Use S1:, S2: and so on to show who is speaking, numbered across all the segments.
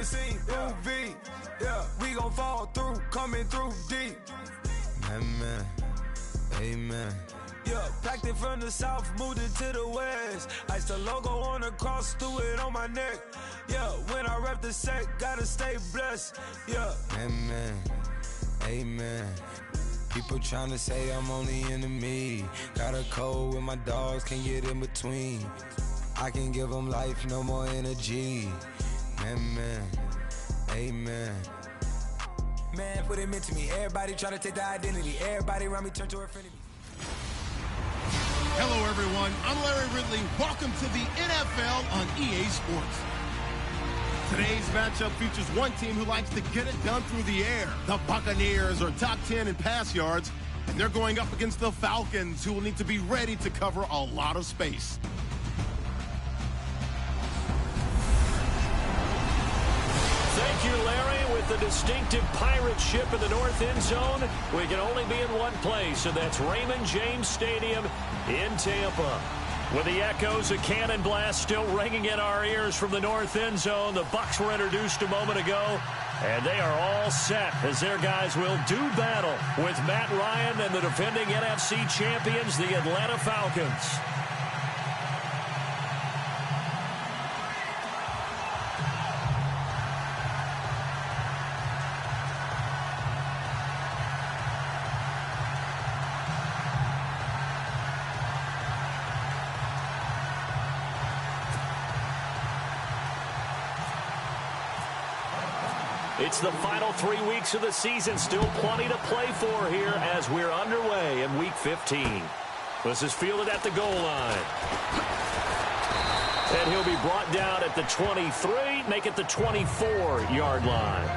S1: scene, UV. Yeah, we gon' fall through, coming through deep.
S2: Amen. Amen.
S1: Yeah, packed it from the south, moved it to the west. Iced the logo on the cross, threw it on my neck. Yeah, when I rep the set, gotta stay blessed. Yeah.
S2: Amen. Amen. People tryna say I'm on the enemy. Got a code with my dogs, can't get in between. I can give them life, no more energy. Amen. Amen.
S1: Man, what it meant to me. Everybody tryna take the identity. Everybody around me turn to her friend.
S3: Hello, everyone. I'm Larry Ridley. Welcome to the NFL on EA Sports. Today's matchup features one team who likes to get it done through the air. The Buccaneers are top 10 in pass yards, and they're going up against the Falcons, who will need to be ready to cover a lot of space.
S4: Thank you, Larry. With the distinctive pirate ship in the north end zone, we can only be in one place, and that's Raymond James Stadium in Tampa. With the echoes of cannon blast still ringing in our ears from the north end zone, the Bucs were introduced a moment ago, and they are all set as their guys will do battle with Matt Ryan and the defending NFC champions, the Atlanta Falcons. It's the final 3 weeks of the season. Still plenty to play for here as we're underway in Week 15. This is fielded at the goal line. And he'll be brought down at the 23, make it the 24-yard line.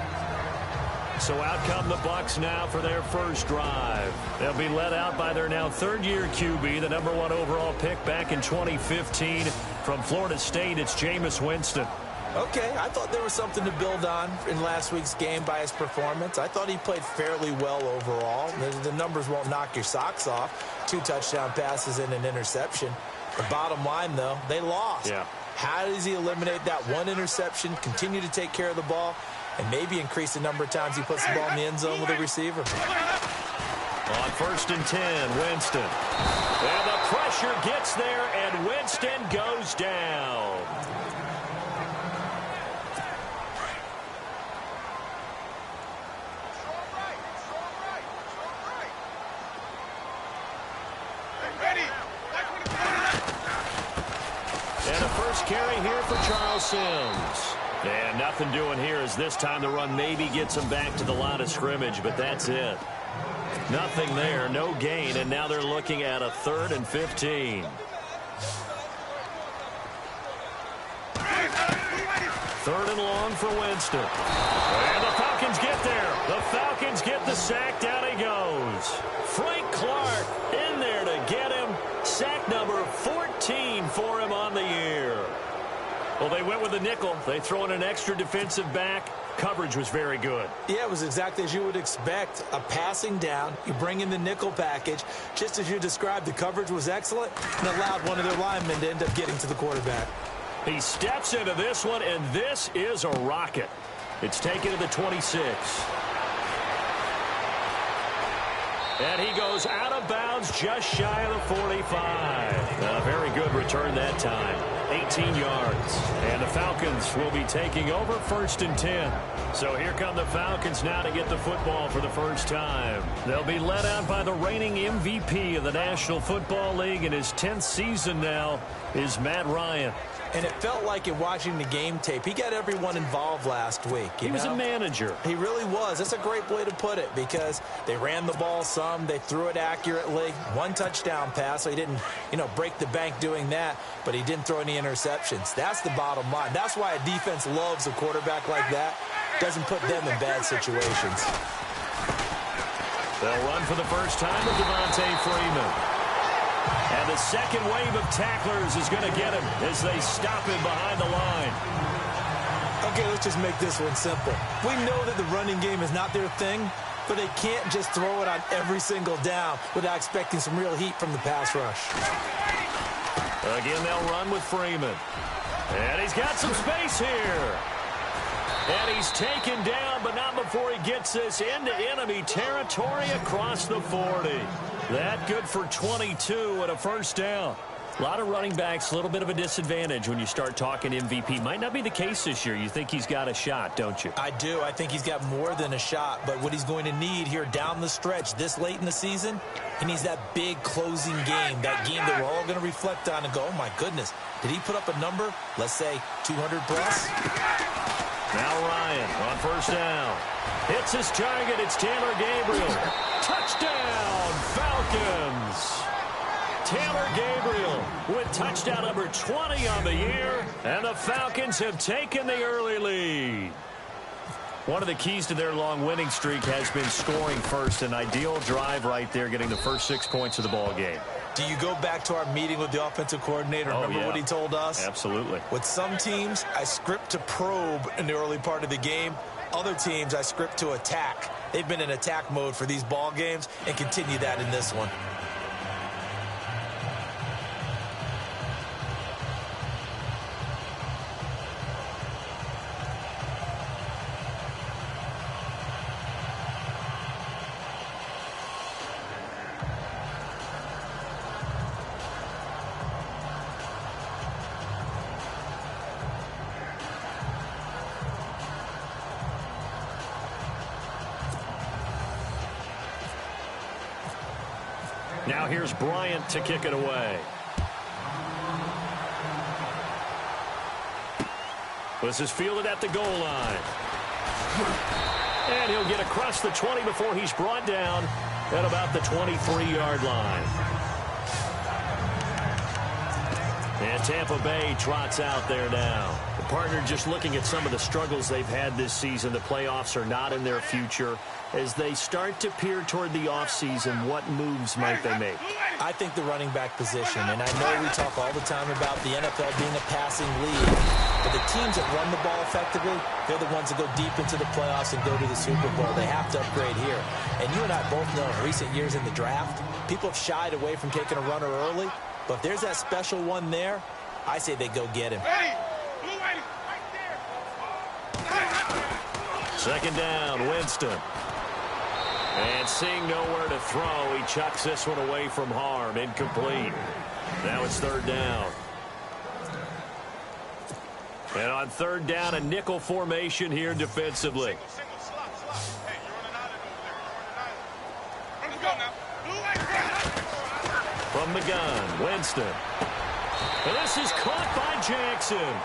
S4: So out come the Bucs now for their first drive. They'll be led out by their now third-year QB, the #1 overall pick back in 2015. From Florida State, it's Jameis Winston.
S5: Okay, I thought there was something to build on in last week's game by his performance. I thought he played fairly well overall. The numbers won't knock your socks off. 2 touchdown passes and an interception. The bottom line, though, they lost. Yeah. How does he eliminate that one interception, continue to take care of the ball, and maybe increase the number of times he puts the ball in the end zone with a receiver?
S4: On 1st and 10, Winston. And the pressure gets there, and Winston goes down. And a first carry here for Charles Sims. And nothing doing here as this time the run maybe gets him back to the line of scrimmage, but that's it. Nothing there, no gain, and now they're looking at a 3rd and 15. 3rd and long for Winston. And the Falcons get there. The Falcons get the sack. Down he goes. Frank Clark in there to get him. Sack number 14 for him on the year. Well, they went with the nickel. They throw in an extra defensive back. Coverage was very good.
S5: Yeah, it was exactly as you would expect. A passing down. You bring in the nickel package. Just as you described, the coverage was excellent and allowed one of their linemen to end up getting to the quarterback.
S4: He steps into this one, and this is a rocket. It's taken to the 26. And he goes out of bounds just shy of the 45. A very good return that time. 18 yards. And the Falcons will be taking over 1st and 10. So here come the Falcons now to get the football for the first time. They'll be led out by the reigning MVP of the National Football League in his 10th season now is Matt Ryan.
S5: And it felt like in watching the game tape, he got everyone involved last week.
S4: He was a manager.
S5: He really was. That's a great way to put it because they ran the ball some. They threw it accurately. 1 touchdown pass, so he didn't, break the bank doing that, but he didn't throw any interceptions. That's the bottom line. That's why a defense loves a quarterback like that. Doesn't put them in bad situations.
S4: They'll run for the first time with Devontae Freeman. And the second wave of tacklers is going to get him as they stop him behind the line.
S5: Okay, let's just make this one simple. We know that the running game is not their thing, but they can't just throw it on every single down without expecting some real heat from the pass rush.
S4: Again, they'll run with Freeman. And he's got some space here. And he's taken down, but not before he gets this into enemy territory across the 40. That good for 22 and a first down. A lot of running backs, a little bit of a disadvantage when you start talking MVP. Might not be the case this year. You think he's got a shot, don't you?
S5: I do. I think he's got more than a shot. But what he's going to need here down the stretch this late in the season, he needs that big closing game, that game that we're all going to reflect on and go, oh, my goodness, did he put up a number, let's say 200 plus?
S4: Now Ryan on first down. Hits his target. It's Taylor Gabriel. Touchdown, Falcons. Taylor Gabriel with touchdown number 20 on the year, and the Falcons have taken the early lead. One of the keys to their long winning streak has been scoring first. An ideal drive right there, getting the first 6 points of the ball game.
S5: Do you go back to our meeting with the offensive coordinator? Remember what he told us?
S4: Absolutely.
S5: With some teams, I script to probe in the early part of the game. Other teams, I script to attack. They've been in attack mode for these ball games and continue that in this one.
S4: Now here's Bryant to kick it away. This is fielded at the goal line. And he'll get across the 20 before he's brought down at about the 23-yard line. And Tampa Bay trots out there now. The partner just looking at some of the struggles they've had this season. The playoffs are not in their future. As they start to peer toward the offseason, what moves might they make?
S5: I think the running back position, and I know we talk all the time about the NFL being a passing league, but the teams that run the ball effectively, they're the ones that go deep into the playoffs and go to the Super Bowl. They have to upgrade here. And you and I both know in recent years in the draft, people have shied away from taking a runner early, but if there's that special one there, I say they go get him.
S4: Second down, Winston. And seeing nowhere to throw, he chucks this one away from harm. Incomplete. Now it's third down. And on third down, a nickel formation here defensively. From the gun, Winston. And this is caught by Jackson.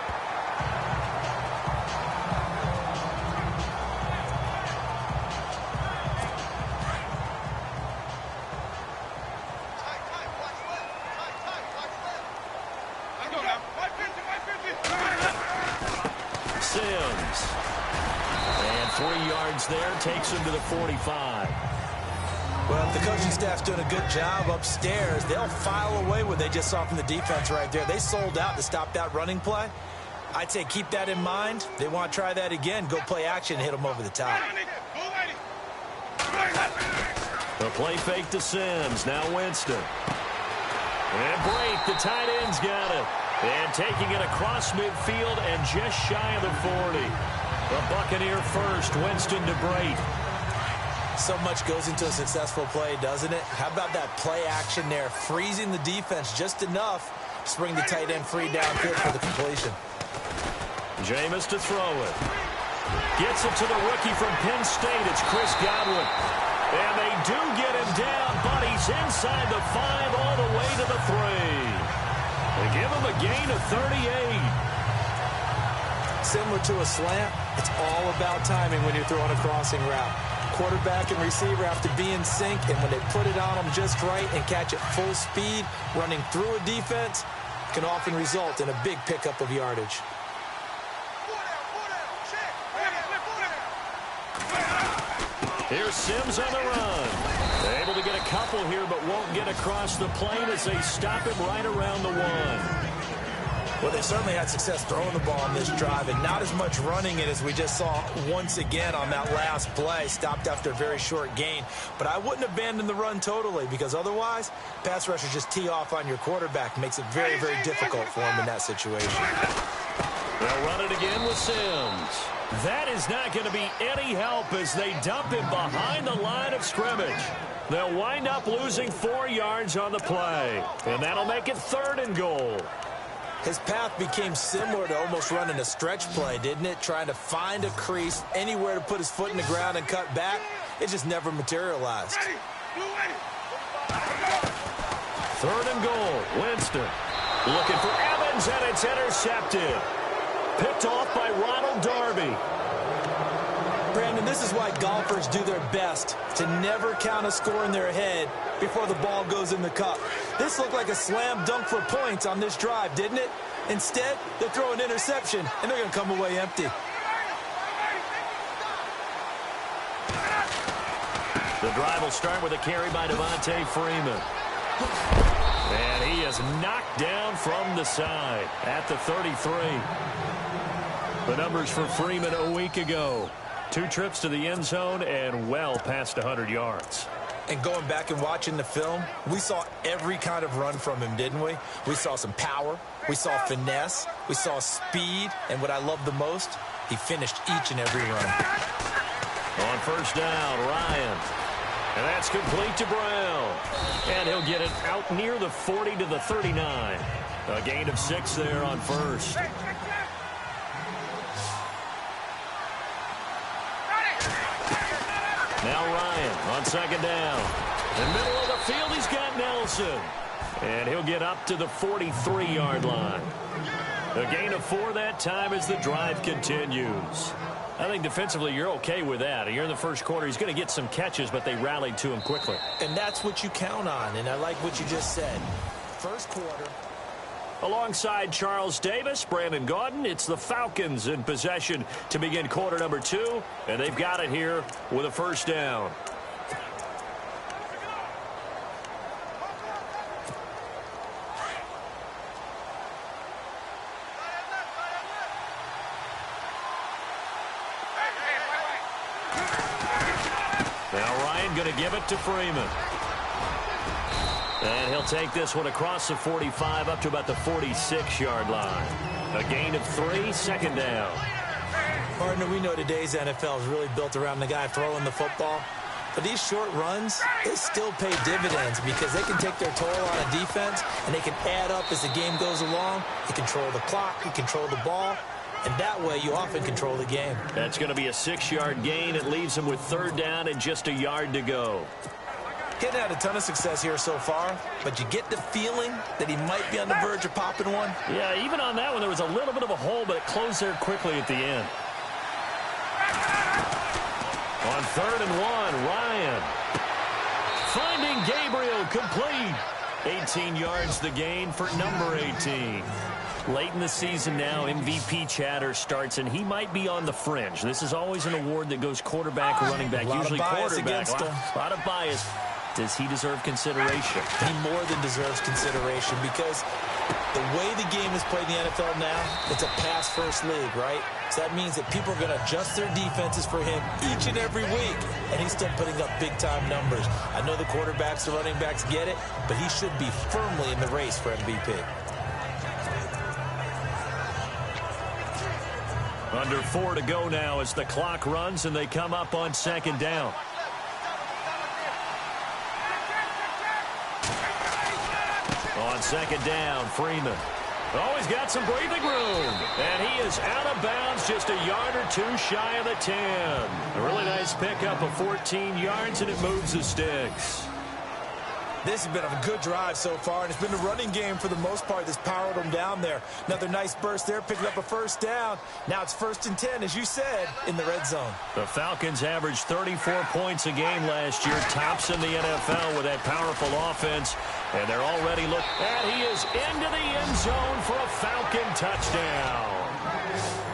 S4: There takes him to the 45.
S5: Well, if the coaching staff's doing a good job upstairs, they'll file away what they just saw from the defense right there. They sold out to stop that running play. I'd say keep that in mind. They want to try that again. Go play action and hit them over the top.
S4: The play fake to Sims. Now Winston. And break. The tight end's got it. And taking it across midfield and just shy of the 40. The Buccaneer first, Winston to Brate.
S5: So much goes into a successful play, doesn't it? How about that play action there, freezing the defense just enough to bring the tight end free downfield for the completion.
S4: Jameis to throw it. Gets it to the rookie from Penn State. It's Chris Godwin. And they do get him down, but he's inside the 5 all the way to the 3. They give him a gain of 38.
S5: Similar to a slant, it's all about timing when you're throwing a crossing route. Quarterback and receiver have to be in sync, and when they put it on them just right and catch it full speed, running through a defense can often result in a big pickup of yardage.
S4: Here's Sims on the run. They're able to get a couple here, but won't get across the plane as they stop him right around the 1.
S5: Well, they certainly had success throwing the ball on this drive, and not as much running it as we just saw once again on that last play. Stopped after a very short gain. But I wouldn't abandon the run totally, because otherwise, pass rushers just tee off on your quarterback. Makes it very, very difficult for him in that situation.
S4: They'll run it again with Sims. That is not going to be any help as they dump him behind the line of scrimmage. They'll wind up losing 4 yards on the play, and that'll make it 3rd and goal.
S5: His path became similar to almost running a stretch play, didn't it? Trying to find a crease, anywhere to put his foot in the ground and cut back. It just never materialized.
S4: 3rd and goal. Winston looking for Evans, and it's intercepted. Picked off by Ronald Darby.
S5: Brandon, this is why golfers do their best to never count a score in their head before the ball goes in the cup. This looked like a slam dunk for points on this drive, didn't it? Instead, they throw an interception, and they're going to come away empty.
S4: The drive will start with a carry by Devontae Freeman. And he is knocked down from the side at the 33. The numbers for Freeman a week ago. 2 trips to the end zone and well past 100 yards.
S5: And going back and watching the film, we saw every kind of run from him, didn't we? We saw some power. We saw finesse. We saw speed. And what I love the most, he finished each and every run.
S4: On 1st down, Ryan. And that's complete to Brown. And he'll get it out near the 40 to the 39. A gain of 6 there on 1st. Now Ryan on 2nd down. In the middle of the field, he's got Nelson. And he'll get up to the 43-yard line. A gain of 4 that time as the drive continues. I think defensively you're okay with that. You're in the first quarter. He's going to get some catches, but they rallied to him quickly.
S5: And that's what you count on, and I like what you just said. First quarter.
S4: Alongside Charles Davis, Brandon Gaudin, it's the Falcons in possession to begin quarter number 2, and they've got it here with a 1st down. Now Ryan going to give it to Freeman. And he'll take this one across the 45 up to about the 46-yard line. A gain of 3, 2nd down.
S5: Partner, we know today's NFL is really built around the guy throwing the football. But these short runs, they still pay dividends because they can take their toll on a defense and they can add up as the game goes along. You control the clock, you control the ball, and that way you often control the game.
S4: That's going to be a 6-yard gain. It leaves him with 3rd down and just a yard to go.
S5: Getting had a ton of success here so far, but you get the feeling that he might be on the verge of popping one.
S4: Yeah, even on that one, there was a little bit of a hole, but it closed there quickly at the end. On 3rd and 1, Ryan. Finding Gabriel complete. 18 yards the gain for number 18. Late in the season now, MVP chatter starts, and he might be on the fringe. This is always an award that goes quarterback or running back, usually quarterback. A lot of bias. Does he deserve consideration?
S5: He more than deserves consideration because the way the game is played in the NFL now, it's a pass-first league, right? So that means that people are going to adjust their defenses for him each and every week, and he's still putting up big-time numbers. I know the quarterbacks, the running backs get it, but he should be firmly in the race for MVP.
S4: Under 4 to go now as the clock runs and they come up on 2nd down. On 2nd down, Freeman. Oh, he's got some breathing room. And he is out of bounds just a yard or 2 shy of the 10. A really nice pickup of 14 yards, and it moves the sticks.
S5: This has been a good drive so far, and it's been the running game for the most part that's powered them down there. Another nice burst there, picking up a 1st down. Now it's 1st and 10, as you said, in the red zone.
S4: The Falcons averaged 34 points a game last year, tops in the NFL with that powerful offense. And they're already looking, and he is into the end zone for a Falcon touchdown.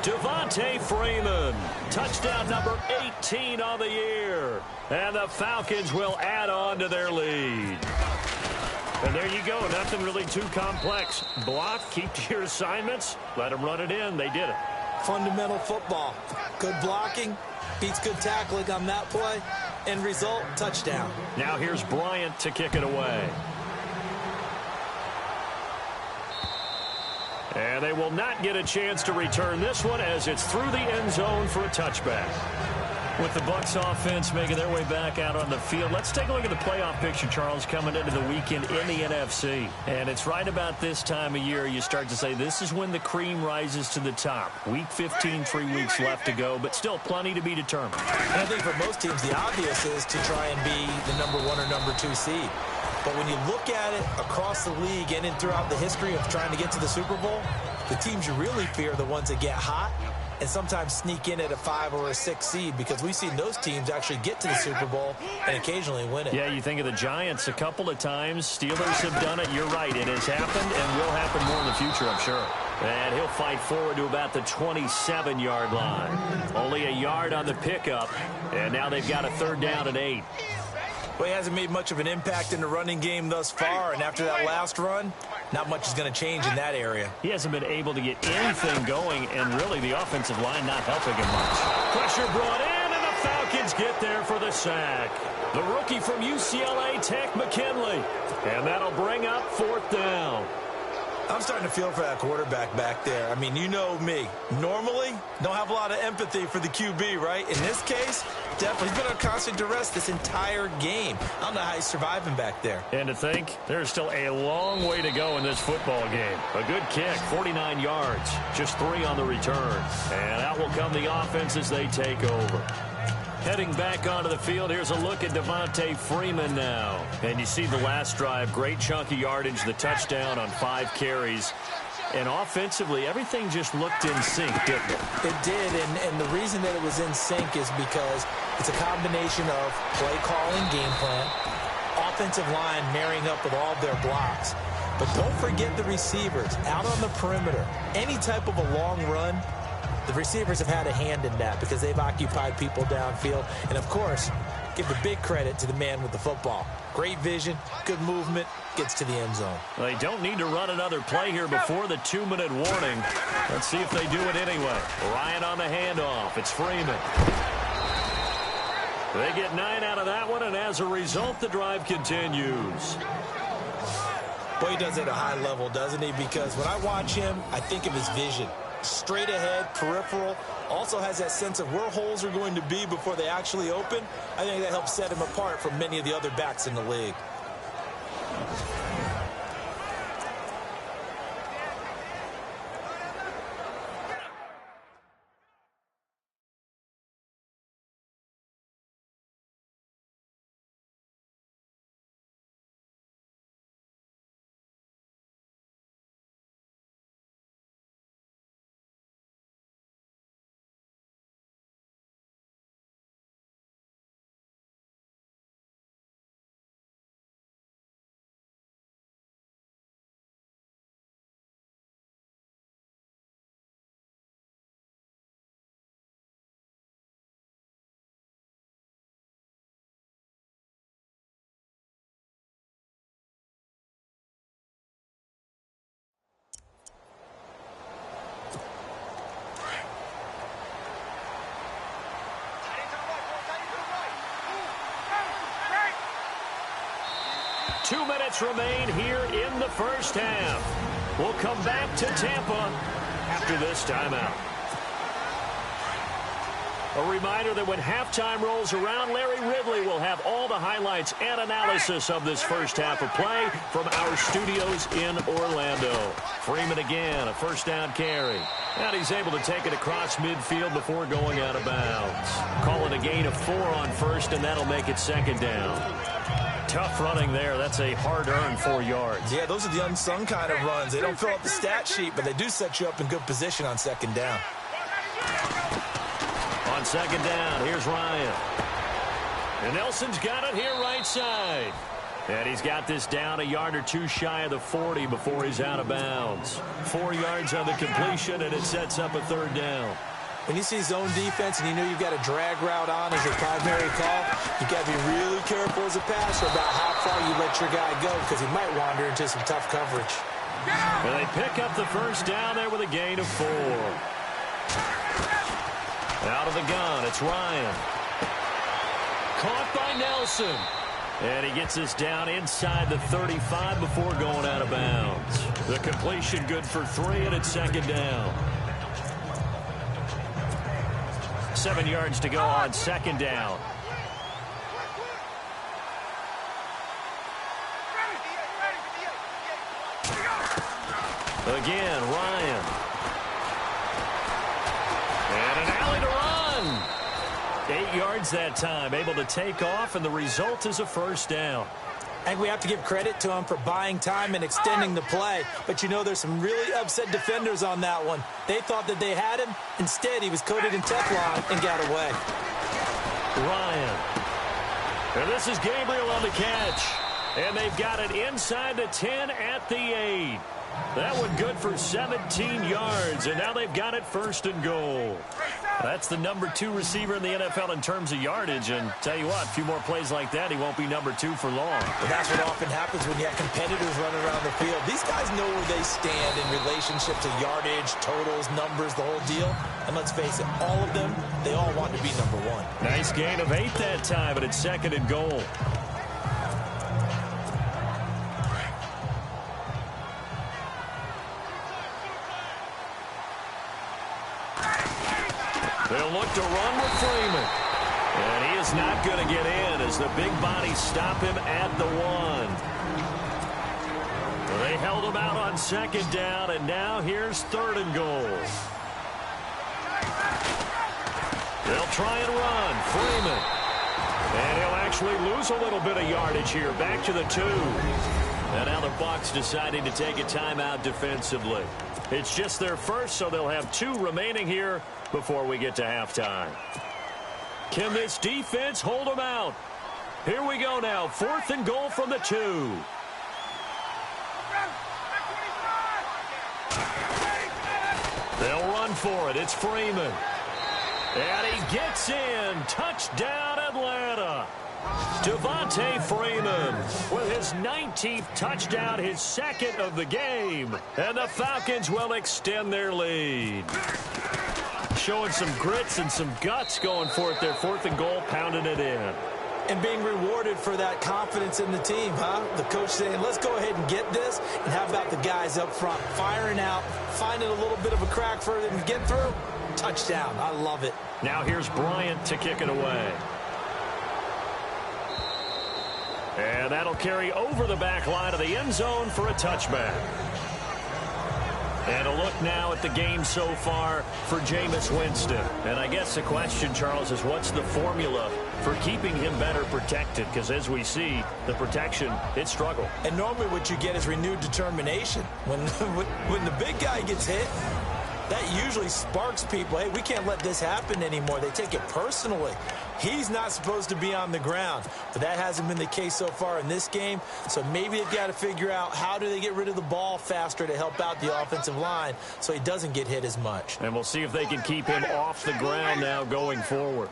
S4: Devontae Freeman, touchdown number 18 on the year. And the Falcons will add on to their lead. And there you go, nothing really too complex. Block, keep to your assignments, let them run it in. They did it.
S5: Fundamental football. Good blocking, beats good tackling on that play. End result, touchdown.
S4: Now here's Bryant to kick it away. And And they will not get a chance to return this one as it's through the end zone for a touchback. With the Bucs offense making their way back out on the field, let's take a look at the playoff picture, Charles, coming into the weekend in the NFC. And it's right about this time of year you start to say this is when the cream rises to the top. Week 15, 3 weeks left to go, but still plenty to be determined.
S5: And I think for most teams, the obvious is to try and be the number 1 or number 2 seed. But when you look at it across the league and throughout the history of trying to get to the Super Bowl, the teams you really fear are the ones that get hot and sometimes sneak in at a 5 or a 6 seed, because we've seen those teams actually get to the Super Bowl and occasionally win it.
S4: Yeah, you think of the Giants a couple of times. Steelers have done it. You're right. It has happened and will happen more in the future, I'm sure. And he'll fight forward to about the 27-yard line. Only a yard on the pickup, and now they've got a 3rd down and 8.
S5: Well, he hasn't made much of an impact in the running game thus far, and after that last run, not much is going to change in that area.
S4: He hasn't been able to get anything going, and really the offensive line not helping him much. Pressure brought in, and the Falcons get there for the sack. The rookie from UCLA, Tech McKinley. And that'll bring up 4th down.
S5: I'm starting to feel for that quarterback back there. I mean, you know me. Normally, don't have a lot of empathy for the QB, right? In this case, definitely. He's been on constant duress this entire game. I don't know how he's surviving back there.
S4: And to think, there's still a long way to go in this football game. A good kick, 49 yards, just 3 on the return. And out will come the offense as they take over. Heading back onto the field, here's a look at Devontae Freeman now. And you see the last drive, great chunk of yardage, the touchdown on 5 carries. And offensively, everything just looked in sync, didn't it?
S5: It did, and the reason that it was in sync is because it's a combination of play calling, game plan, offensive line marrying up with all of their blocks. But don't forget the receivers out on the perimeter. Any type of a long run, the receivers have had a hand in that because they've occupied people downfield. And, of course, give the big credit to the man with the football. Great vision, good movement, gets to the end zone.
S4: They don't need to run another play here before the 2-minute warning. Let's see if they do it anyway. Ryan on the handoff. It's Freeman. They get 9 out of that one, and as a result, the drive continues.
S5: Boy, he does it at a high level, doesn't he? Because when I watch him, I think of his vision. Straight ahead, peripheral, also has that sense of where holes are going to be before they actually open. I think that helps set him apart from many of the other backs in the league.
S4: Two minutes remain here in the first half. We'll come back to Tampa after this timeout. A reminder that when halftime rolls around, Larry Ridley will have all the highlights and analysis of this first half of play from our studios in Orlando. Freeman again, a first down carry. And he's able to take it across midfield before going out of bounds. Calling a gain of 4 on first, and that'll make it second down. Tough running there. That's a hard-earned 4 yards.
S5: Yeah, those are the unsung kind of runs. They don't fill up the stat sheet, but they do set you up in good position on second down.
S4: On second down, here's Ryan. And Nelson's got it here right side. And he's got this down a yard or 2 shy of the 40 before he's out of bounds. 4 yards on the completion, and it sets up a third down.
S5: When you see zone defense and you know you've got a drag route on as your primary call, you've got to be really careful as a passer about how far you let your guy go because he might wander into some tough coverage.
S4: And they pick up the first down there with a gain of 4. Out of the gun, it's Ryan. Caught by Nelson. And he gets us down inside the 35 before going out of bounds. The completion good for 3, and it's 2nd down. 7 yards to go on 2nd down. Again, Ryan. And an alley to run. 8 yards that time, able to take off, and the result is a 1st down.
S5: I think we have to give credit to him for buying time and extending the play. But, you know, there's some really upset defenders on that one. They thought that they had him. Instead, he was coated in Teflon and got away.
S4: Ryan. And this is Gabriel on the catch. And they've got it inside the 10 at the 8. That one good for 17 yards, and now they've got it 1st and goal. That's the number 2 receiver in the NFL in terms of yardage, and tell you what, a few more plays like that, he won't be number 2 for long.
S5: Well, that's what often happens when you have competitors running around the field. These guys know where they stand in relationship to yardage, totals, numbers, the whole deal. And let's face it, all of them, they all want to be number 1.
S4: Nice gain of 8 that time, but it's 2nd and goal. They'll look to run with Freeman. And he is not going to get in as the big bodies stop him at the 1. They held him out on 2nd down, and now here's 3rd and goal. They'll try and run. Freeman. And he'll actually lose a little bit of yardage here. Back to the 2. And now the Bucs deciding to take a timeout defensively. It's just their first, so they'll have 2 remaining here before we get to halftime. Can this defense hold them out? Here we go now. 4th and goal from the 2. They'll run for it. It's Freeman. And he gets in. Touchdown, Atlanta. Devontae Freeman with his 19th touchdown, his 2nd of the game. And the Falcons will extend their lead. Showing some grits and some guts going for it. Their 4th and goal, pounding it in.
S5: And being rewarded for that confidence in the team, huh? The coach saying, let's go ahead and get this. And how about the guys up front firing out, finding a little bit of a crack for them to get through? Touchdown. I love it.
S4: Now here's Bryant to kick it away. And that'll carry over the back line of the end zone for a touchback. And a look now at the game so far for Jameis Winston. And I guess the question, Charles, is what's the formula for keeping him better protected? Because as we see, the protection, it struggled.
S5: And normally what you get is renewed determination. When the big guy gets hit, that usually sparks people. Hey, we can't let this happen anymore. They take it personally. He's not supposed to be on the ground, but that hasn't been the case so far in this game. So maybe they've got to figure out how do they get rid of the ball faster to help out the offensive line so he doesn't get hit as much.
S4: And we'll see if they can keep him off the ground now going forward.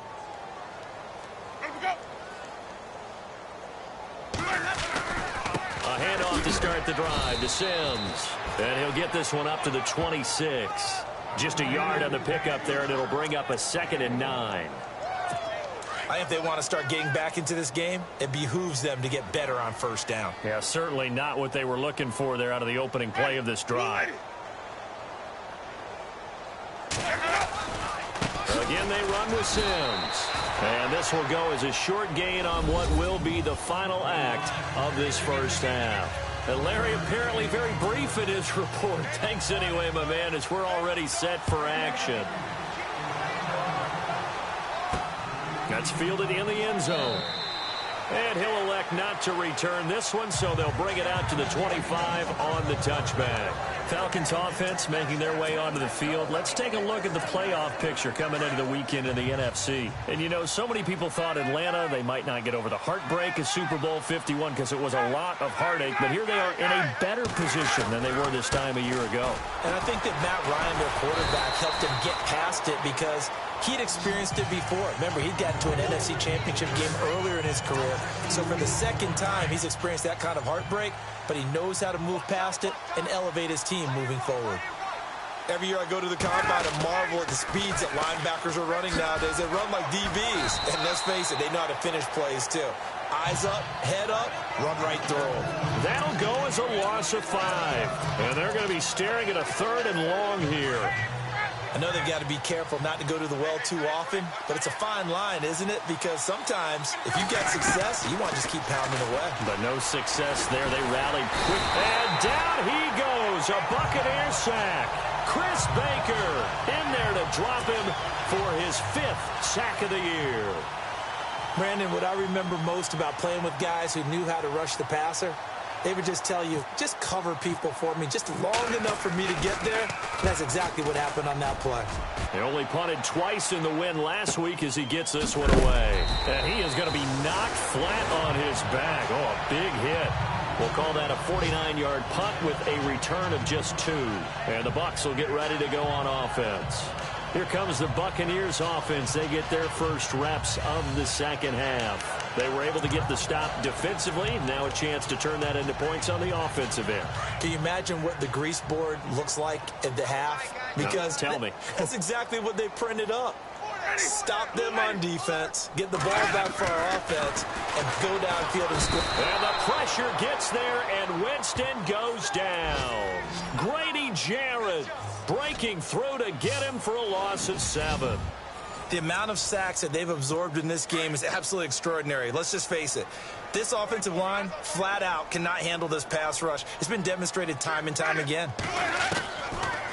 S4: A handoff to start the drive to Sims. And he'll get this one up to the 26. Just a yard on the pickup there, and it'll bring up a 2nd and 9.
S5: I think if they want to start getting back into this game, it behooves them to get better on 1st down.
S4: Yeah, certainly not what they were looking for there out of the opening play of this drive. Again, they run with Sims. And this will go as a short gain on what will be the final act of this 1st half. And Larry apparently very brief in his report. Thanks anyway, my man, as we're already set for action. That's fielded in the end zone. And he'll elect not to return this one, so they'll bring it out to the 25 on the touchback. Falcons offense making their way onto the field. Let's take a look at the playoff picture coming into the weekend in the NFC. And, you know, so many people thought Atlanta, they might not get over the heartbreak of Super Bowl 51 because it was a lot of heartache. But here they are in a better position than they were this time a year ago.
S5: And I think that Matt Ryan, their quarterback, helped them get past it because he'd experienced it before. Remember, he'd gotten to an NFC Championship game earlier in his career. So for the 2nd time, he's experienced that kind of heartbreak, but he knows how to move past it and elevate his team moving forward. Every year I go to the combine and marvel at the speeds that linebackers are running nowadays. They run like DBs. And let's face it, they know how to finish plays too. Eyes up, head up, run right through them.
S4: That'll go as a loss of 5. And they're going to be staring at a 3rd and long here.
S5: I know they've got to be careful not to go to the well too often, but it's a fine line, isn't it? Because sometimes, if you get success, you want to just keep pounding away.
S4: But no success there. They rallied quick. And down he goes. A Buccaneer sack. Chris Baker in there to drop him for his 5th sack of the year.
S5: Brandon, what I remember most about playing with guys who knew how to rush the passer, they would just tell you, just cover people for me, just long enough for me to get there. And that's exactly what happened on that play.
S4: They only punted twice in the win last week as he gets this one away. And he is going to be knocked flat on his back. Oh, a big hit. We'll call that a 49-yard punt with a return of just 2. And the Bucs will get ready to go on offense. Here comes the Buccaneers offense. They get their first reps of the second half. They were able to get the stop defensively. Now a chance to turn that into points on the offensive end.
S5: Can you imagine what the grease board looks like at the half? Because
S4: no, tell me.
S5: That's exactly what they printed up. Stop them on defense, get the ball back for our offense, and go downfield and score.
S4: And the pressure gets there, and Winston goes down. Grady Jarrett breaking through to get him for a loss of 7.
S5: The amount of sacks that they've absorbed in this game is absolutely extraordinary. Let's just face it. This offensive line, flat out, cannot handle this pass rush. It's been demonstrated time and time again.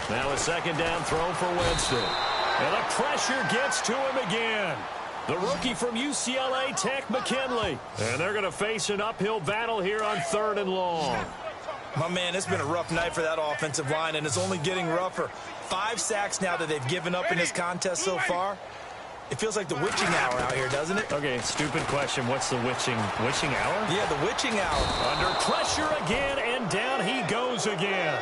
S4: Now a second down throw for Winston. And the pressure gets to him again. The rookie from UCLA, Tech McKinley. And they're going to face an uphill battle here on 3rd and long.
S5: My man, it's been a rough night for that offensive line, and it's only getting rougher. 5 sacks now that they've given up in this contest so far. It feels like the witching hour out here, doesn't it?
S4: Okay, stupid question. What's the witching hour?
S5: Yeah, the witching hour.
S4: Under pressure again, and down he goes again.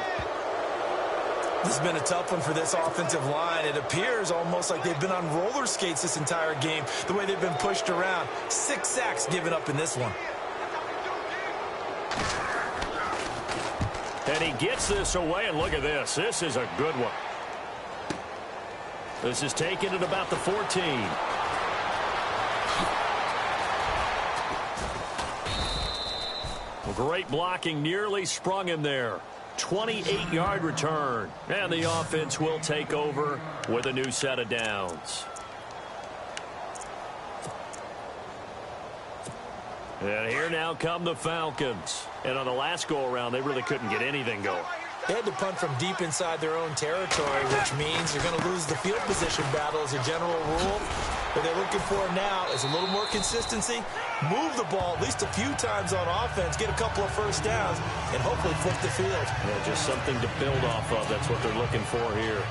S5: This has been a tough one for this offensive line. It appears almost like they've been on roller skates this entire game, the way they've been pushed around. 6 sacks given up in this one.
S4: And he gets this away, and look at this. This is a good one. This is taken at about the 14. Well, great blocking, nearly sprung him there. 28-yard return. And the offense will take over with a new set of downs. And here now come the Falcons. And on the last go-around, they really couldn't get anything going.
S5: They had to punt from deep inside their own territory, which means you're going to lose the field position battle as a general rule. What they're looking for now is a little more consistency, move the ball at least a few times on offense, get a couple of first downs, and hopefully flip the field.
S4: Yeah, just something to build off of. That's what they're looking for here.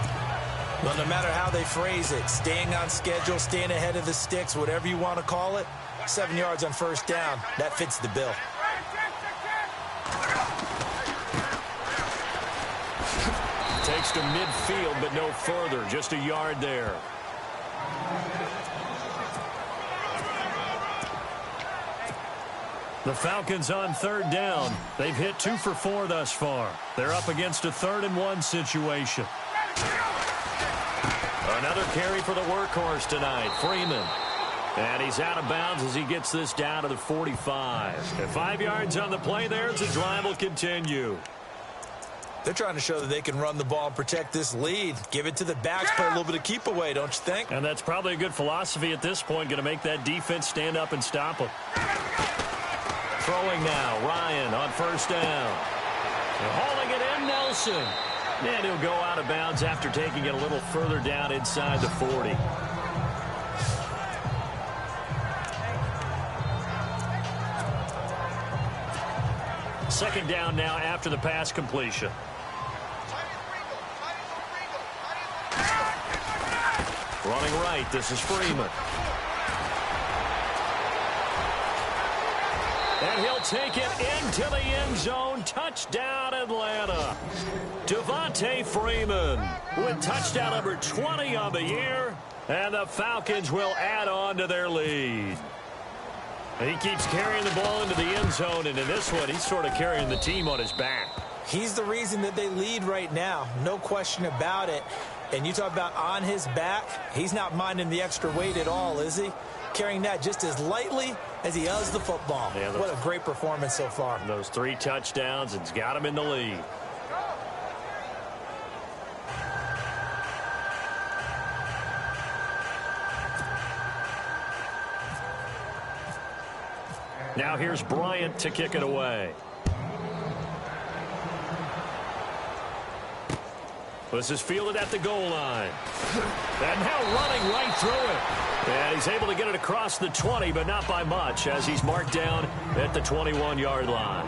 S5: Well, no matter how they phrase it, staying on schedule, staying ahead of the sticks, whatever you want to call it, 7 yards on first down, that fits the bill.
S4: Takes to midfield, but no further. Just a yard there. The Falcons on 3rd down. They've hit 2 for 4 thus far. They're up against a 3rd and 1 situation. Another carry for the workhorse tonight, Freeman. And he's out of bounds as he gets this down to the 45. And 5 yards on the play there as the drive will continue.
S5: They're trying to show that they can run the ball and protect this lead. Give it to the backs, play a little bit of keep away, don't you think?
S4: And that's probably a good philosophy at this point, going to make that defense stand up and stop them. Throwing now, Ryan on first down. And hauling it in, Nelson. And he'll go out of bounds after taking it a little further down inside the 40. Second down now after the pass completion. Running right, this is Freeman. And he'll take it into the end zone. Touchdown, Atlanta. Devontae Freeman with touchdown number 20 on the year. And the Falcons will add on to their lead. And he keeps carrying the ball into the end zone. And in this one, he's sort of carrying the team on his back.
S5: He's the reason that they lead right now. No question about it. And you talk about on his back, he's not minding the extra weight at all, is he? Carrying that just as lightly as he does the football. Yeah, what a great performance so far.
S4: Those 3 touchdowns, it's got him in the lead. Now here's Bryant to kick it away. This is fielded at the goal line. And now running right through it. And he's able to get it across the 20, but not by much, as he's marked down at the 21-yard line.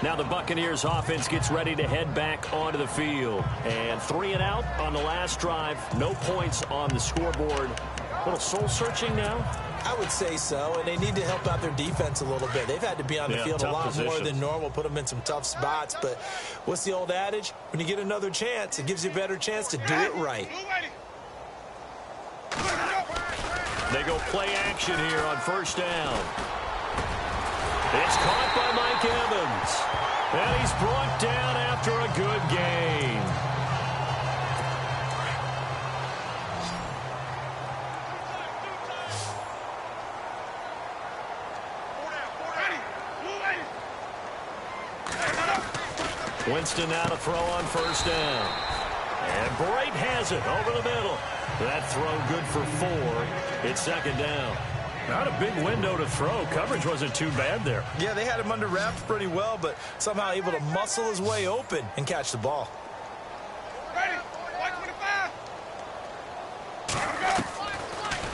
S4: Now the Buccaneers offense gets ready to head back onto the field. And 3 and out on the last drive. No points on the scoreboard. A little soul-searching now?
S5: I would say so, and they need to help out their defense a little bit. They've had to be on the field a lot more than normal, put them in some tough spots. But what's the old adage? When you get another chance, it gives you a better chance to do it right.
S4: They go play action here on first down. It's caught by Mike Evans. And he's brought down after a good gain. Winston now to throw on first down. And Bright has it over the middle. That throw good for 4. It's second down. Not a big window to throw. Coverage wasn't too bad there.
S5: Yeah, they had him under wraps pretty well, but somehow able to muscle his way open and catch the ball.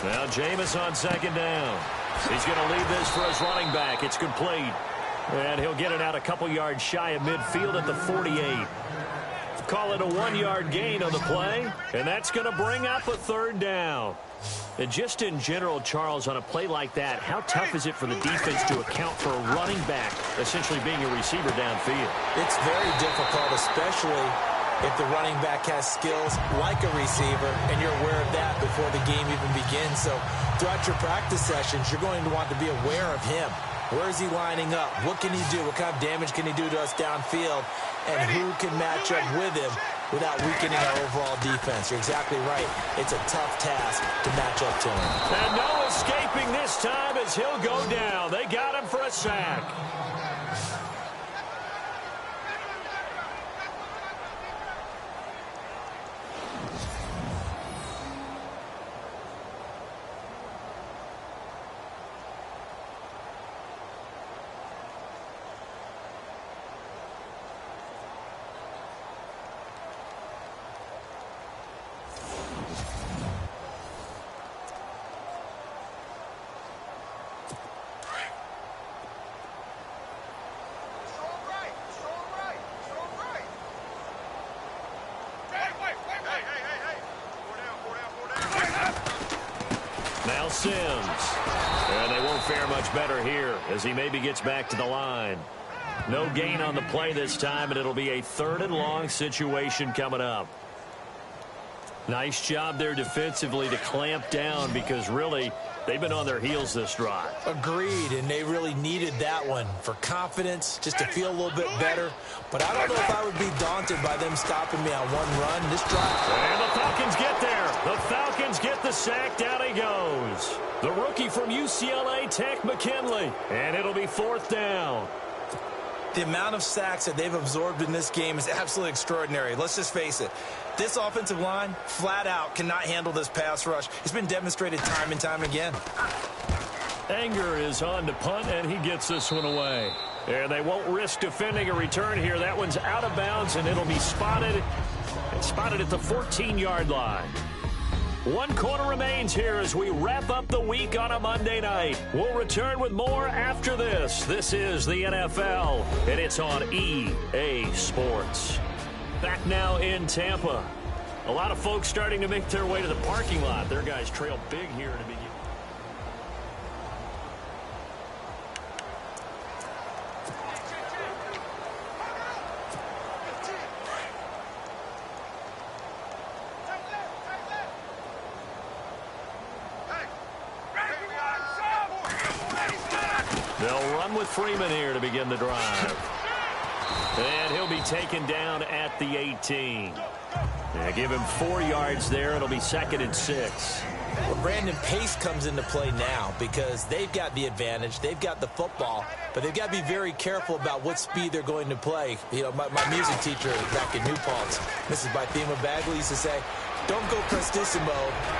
S4: Now Jameis on second down. He's going to leave this for his running back. It's complete. And he'll get it out a couple yards shy of midfield at the 48. Call it a 1-yard gain on the play. And that's going to bring up a third down. And just in general, Charles, on a play like that, how tough is it for the defense to account for a running back essentially being a receiver downfield?
S5: It's very difficult, especially if the running back has skills like a receiver, and you're aware of that before the game even begins. So throughout your practice sessions, you're going to want to be aware of him. Where is he lining up? What can he do? What kind of damage can he do to us downfield? And who can match up with him without weakening our overall defense? You're exactly right. It's a tough task to match up to him.
S4: And no escaping this time as he'll go down. They got him for a sack. Now Sims. And they won't fare much better here as he maybe gets back to the line. No gain on the play this time, and it'll be a 3rd and long situation coming up. Nice job there defensively to clamp down because really they've been on their heels this drive.
S5: Agreed, and they really needed that one for confidence, just to feel a little bit better. But I don't know if I would be daunted by them stopping me on one run this drive.
S4: And the Falcons get there. The Falcons get the sack. Down he goes. The rookie from UCLA, Tech McKinley. And it'll be 4th down.
S5: The amount of sacks that they've absorbed in this game is absolutely extraordinary. Let's just face it. This offensive line, flat out, cannot handle this pass rush. It's been demonstrated time and time again.
S4: Anger is on to punt, and he gets this one away. And they won't risk defending a return here. That one's out of bounds, and it'll be spotted at the 14-yard line. 1 quarter remains here as we wrap up the week on a Monday night. We'll return with more after this. This is the NFL, and it's on EA Sports. Back now in Tampa. A lot of folks starting to make their way to the parking lot. Their guys trail big here to begin. They'll run with Freeman here to begin the drive. And he'll be taken down at the 18. Give him 4 yards there. It'll be 2nd and 6.
S5: Well, Brandon, pace comes into play now because they've got the advantage. They've got the football, but they've got to be very careful about what speed they're going to play. You know, my music teacher back in New Paltz, Mrs. Bythema Bagley, used to say, don't go prestissimo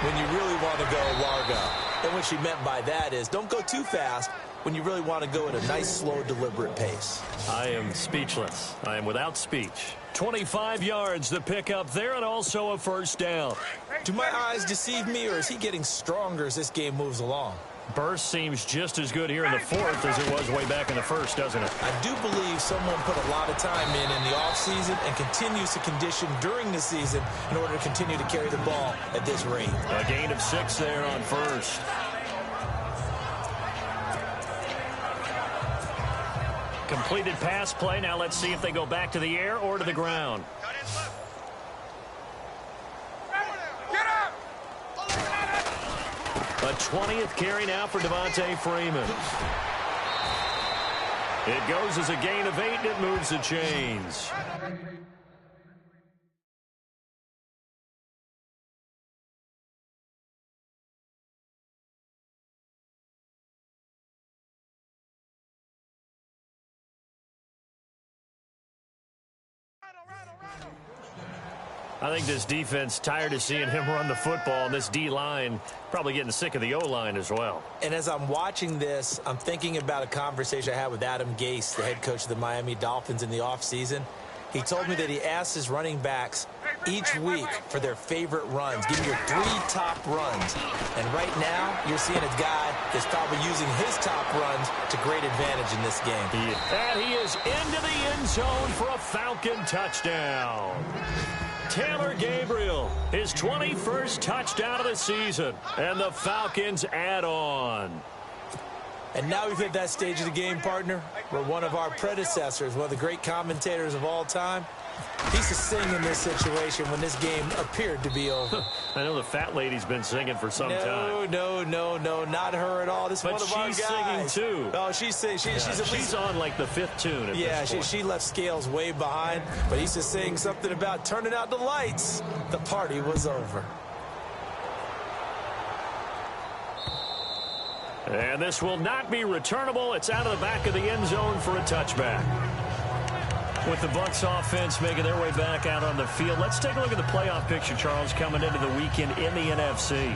S5: when you really want to go largo. And what she meant by that is don't go too fast when you really want to go at a nice, slow, deliberate pace.
S4: I am speechless. I am without speech. 25 yards the pickup there, and also a first down.
S5: Do my eyes deceive me, or is he getting stronger as this game moves along?
S4: Burst seems just as good here in the 4th as it was way back in the 1st, doesn't it?
S5: I do believe someone put a lot of time in the offseason and continues to condition during the season in order to continue to carry the ball at this rate.
S4: A gain of 6 there on first. Completed pass play. Now let's see if they go back to the air or to the ground. A 20th carry now for Devontae Freeman. It goes as a gain of 8, and it moves the chains. I think this defense tired of seeing him run the football, and this D-line probably getting sick of the O-line as well.
S5: And as I'm watching this, I'm thinking about a conversation I had with Adam Gase, the head coach of the Miami Dolphins in the offseason. He told me that he asked his running backs each week for their favorite runs. Give me your 3 top runs. And right now, you're seeing a guy that's probably using his top runs to great advantage in this game.
S4: And he is into the end zone for a Falcon touchdown. Taylor Gabriel, his 21st touchdown of the season, and the Falcons add on.
S5: And now we've hit that stage of the game, partner, where one of our predecessors, one of the great commentators of all time, he used to sing in this situation when this game appeared to be over.
S4: I know the fat lady's been singing for some time.
S5: No, not her at all. This is one of our guys.
S4: But she's singing, too.
S5: Oh, she's singing. She's
S4: on, like, the 5th tune at this point.
S5: She left Scales way behind, but he used to sing something about turning out the lights. The party was over.
S4: And this will not be returnable. It's out of the back of the end zone for a touchback. With the Bucs offense making their way back out on the field, let's take a look at the playoff picture, Charles, coming into the weekend in the NFC.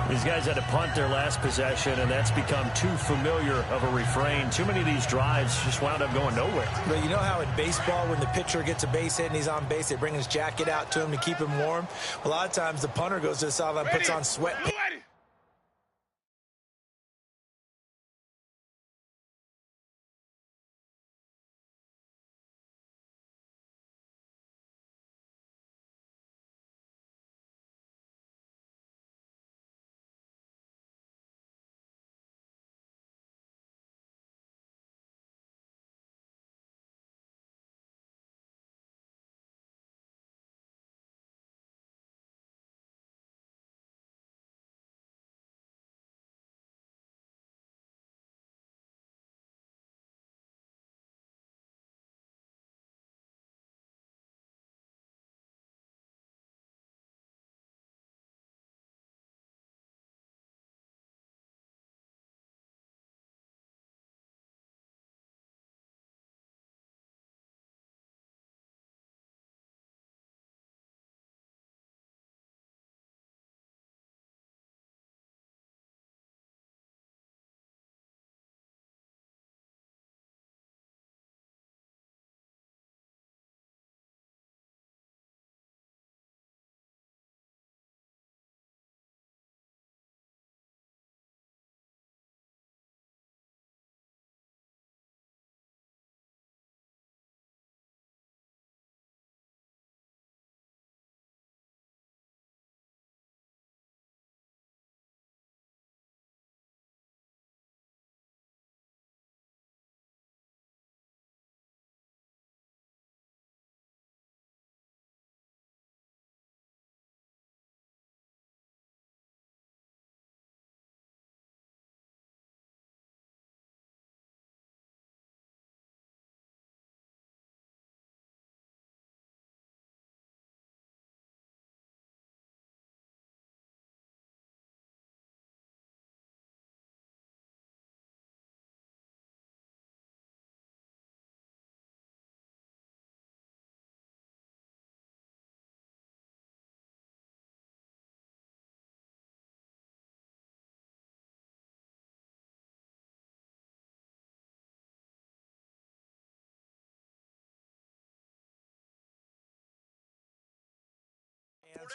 S4: These guys had to punt their last possession, and that's become too familiar of a refrain. Too many of these drives just wound up going nowhere.
S5: But you know how in baseball, when the pitcher gets a base hit and he's on base, they bring his jacket out to him to keep him warm? A lot of times the punter goes to the sideline, puts on sweat.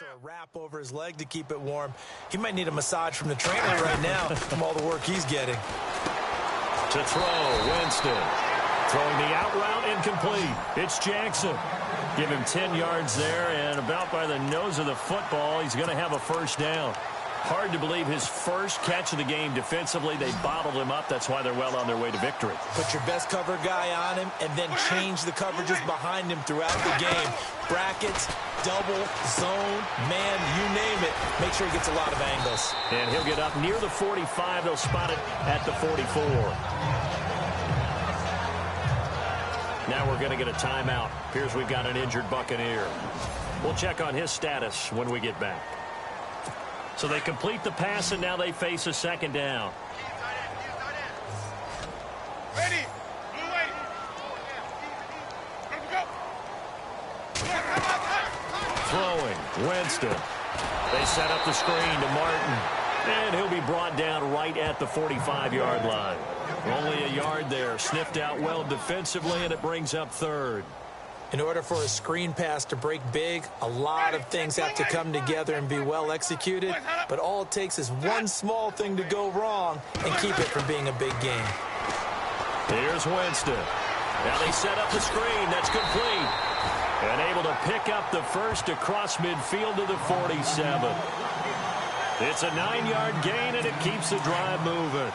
S5: Or a wrap over his leg to keep it warm. He might need a massage from the trainer right now from all the work he's getting.
S4: To throw, Winston. Throwing the out route, incomplete. It's Jackson. Give him 10 yards there, and about by the nose of the football, he's going to have a first down. Hard to believe his first catch of the game defensively. They bottled him up. That's why they're well on their way to victory.
S5: Put your best cover guy on him and then change the coverages behind him throughout the game. Brackets, double, zone, man, you name it. Make sure he gets a lot of angles.
S4: And he'll get up near the 45. They'll spot it at the 44. Now we're going to get a timeout. Appears we've got an injured Buccaneer. We'll check on his status when we get back. So they complete the pass, and now they face a second down.
S6: Ready.
S4: Throwing, Winston. They set up the screen to Martin. And he'll be brought down right at the 45-yard line. Only a yard there. Sniffed out well defensively, and it brings up third.
S5: In order for a screen pass to break big, a lot of things have to come together and be well executed. But all it takes is one small thing to go wrong and keep it from being a big game.
S4: Here's Winston. Now they set up the screen. That's complete. And able to pick up the first across midfield to the 47. It's a 9-yard gain, and it keeps the drive moving.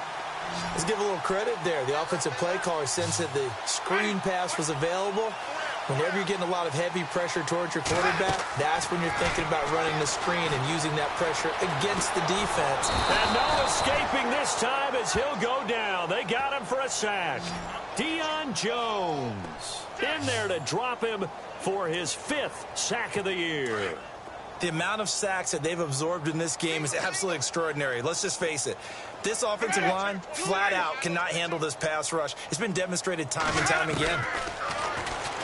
S5: Let's give a little credit there. The offensive play caller sensed that the screen pass was available. Whenever you're getting a lot of heavy pressure towards your quarterback, that's when you're thinking about running the screen and using that pressure against the defense.
S4: And no escaping this time as he'll go down. They got him for a sack. Deion Jones in there to drop him for his 5th sack of the year.
S5: The amount of sacks that they've absorbed in this game is absolutely extraordinary. Let's just face it. This offensive line, flat out, cannot handle this pass rush. It's been demonstrated time and time again.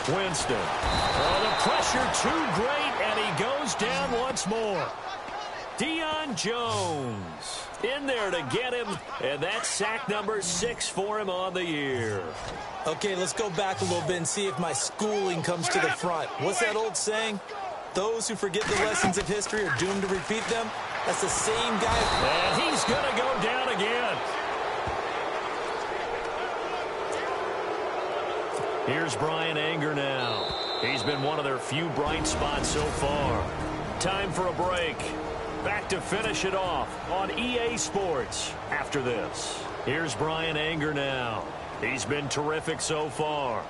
S4: Winston. Oh, the pressure too great, and he goes down once more. Deion Jones in there to get him, and that's sack number 6 for him on the year.
S5: Okay, let's go back a little bit and see if my schooling comes to the front. What's that old saying? Those who forget the lessons of history are doomed to repeat them. That's the same guy.
S4: And he's going to go down again. Here's Brian Anger now. He's been one of their few bright spots so far. Time for a break. Back to finish it off on EA Sports after this. Here's Brian Anger now. He's been terrific so far.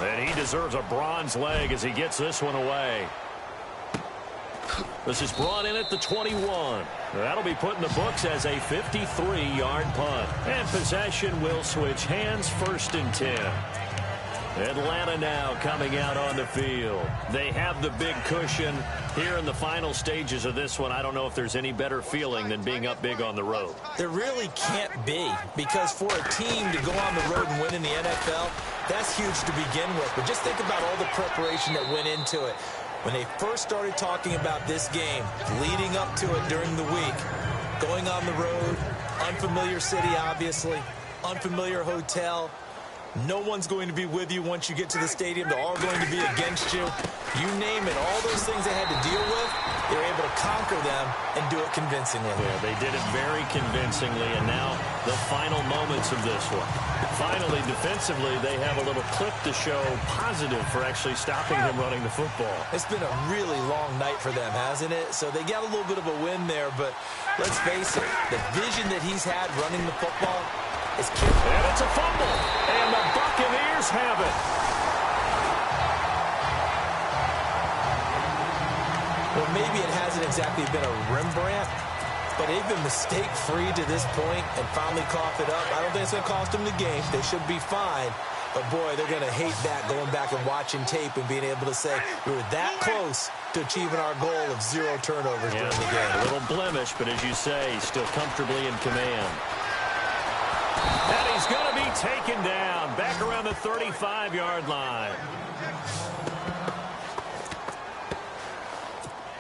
S4: And he deserves a bronze leg as he gets this one away. This is brought in at the 21. That'll be put in the books as a 53-yard punt. And possession will switch hands, 1st and 10. Atlanta now coming out on the field. They have the big cushion here in the final stages of this one. I don't know if there's any better feeling than being up big on the road.
S5: There really can't be, because for a team to go on the road and win in the NFL, that's huge to begin with. But just think about all the preparation that went into it. When they first started talking about this game, leading up to it during the week, going on the road, unfamiliar city, obviously, unfamiliar hotel. No one's going to be with you once you get to the stadium. They're all going to be against you. You name it. All those things they had to deal with, they were able to conquer them and do it convincingly.
S4: Yeah, they did it very convincingly, and now the final moments of this one. Finally, defensively, they have a little clip to show positive for actually stopping him running the football.
S5: It's been a really long night for them, hasn't it? So they got a little bit of a win there, but let's face it, the vision that he's had running the football is key.
S4: And it's a fumble, and the Buccaneers have it.
S5: Well, maybe it hasn't exactly been a Rembrandt, but they've been mistake-free to this point and finally coughed it up. I don't think it's going to cost them the game. They should be fine. But, boy, they're going to hate that, going back and watching tape and being able to say we were that close to achieving our goal of 0 turnovers during the game.
S4: A little blemish, but as you say, still comfortably in command. And he's going to be taken down back around the 35-yard line.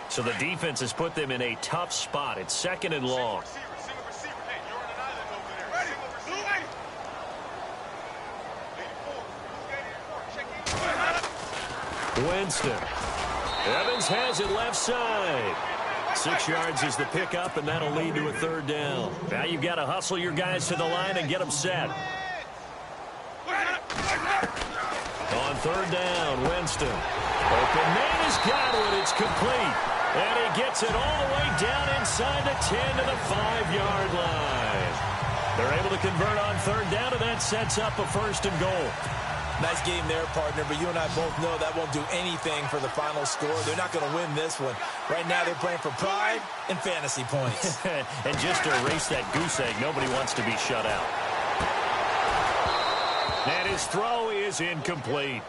S4: So the defense has put them in a tough spot. It's 2nd and long. Winston Evans has it left side. 6 yards is the pickup, and that'll lead to a third down. Now you've got to hustle your guys to the line and get them set. On third down, Winston. Open man has got it. It's complete. And he gets it all the way down inside the 10 to the 5-yard line. They're able to convert on third down, and that sets up a first and goal.
S5: Nice game there, partner, but you and I both know that won't do anything for the final score. They're not going to win this one. Right now they're playing for pride and fantasy points.
S4: And just to erase that goose egg, nobody wants to be shut out. And his throw is incomplete.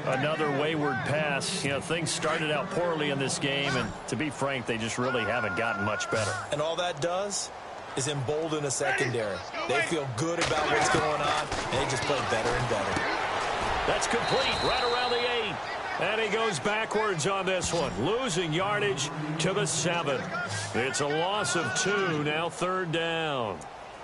S4: Another wayward pass. You know, things started out poorly in this game, and to be frank, they just really haven't gotten much better.
S5: And all that does is embolden a secondary. They feel good about what's going on, and they just play better and better.
S4: That's complete right around the 8. And he goes backwards on this one, losing yardage to the 7. It's a loss of 2, now third down.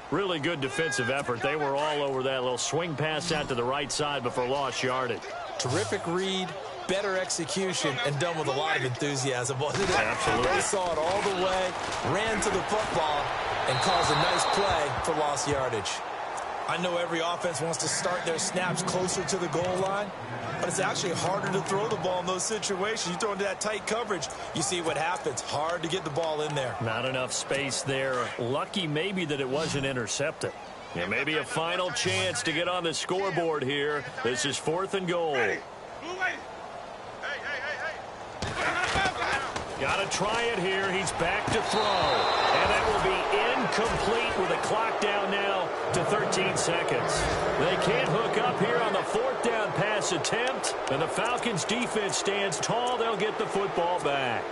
S4: Really good defensive effort. They were all over that little swing pass out to the right side before lost yardage.
S5: Terrific read, better execution, and done with a lot of enthusiasm, wasn't it?
S4: Absolutely.
S5: They saw it all the way, ran to the football, and caused a nice play for lost yardage. I know every offense wants to start their snaps closer to the goal line, but it's actually harder to throw the ball in those situations. You throw into that tight coverage, you see what happens. Hard to get the ball in there.
S4: Not enough space there. Lucky maybe that it wasn't intercepted. Yeah, maybe a final chance to get on the scoreboard here. This is 4th and goal. Got to try it here. He's back to throw. And that will be incomplete with a clock down now to 13 seconds. They can't hook up here on the 4th down pass attempt. And the Falcons defense stands tall. They'll get the football back.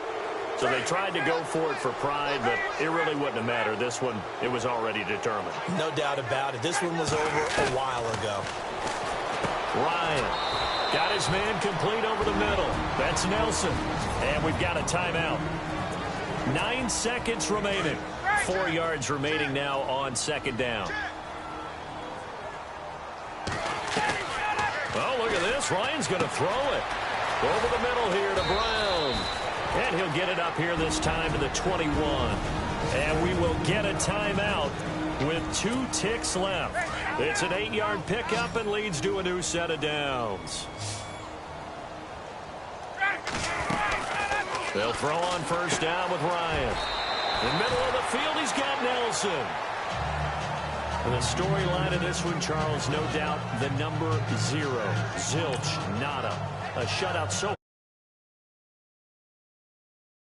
S4: So they tried to go for it for pride, but it really wouldn't have mattered. This one, it was already determined.
S5: No doubt about it. This one was over a while ago.
S4: Ryan got his man complete over the middle. That's Nelson. And we've got a timeout. 9 seconds remaining. 4 yards remaining now on second down. Oh, look at this. Ryan's going to throw it. Over the middle here to Brown. And he'll get it up here this time to the 21. And we will get a timeout with 2 ticks left. It's an 8-yard pickup and leads to a new set of downs. They'll throw on first down with Ryan. In the middle of the field, he's got Nelson. And the storyline of this one, Charles, no doubt the number 0. Zilch, nada. A shutout so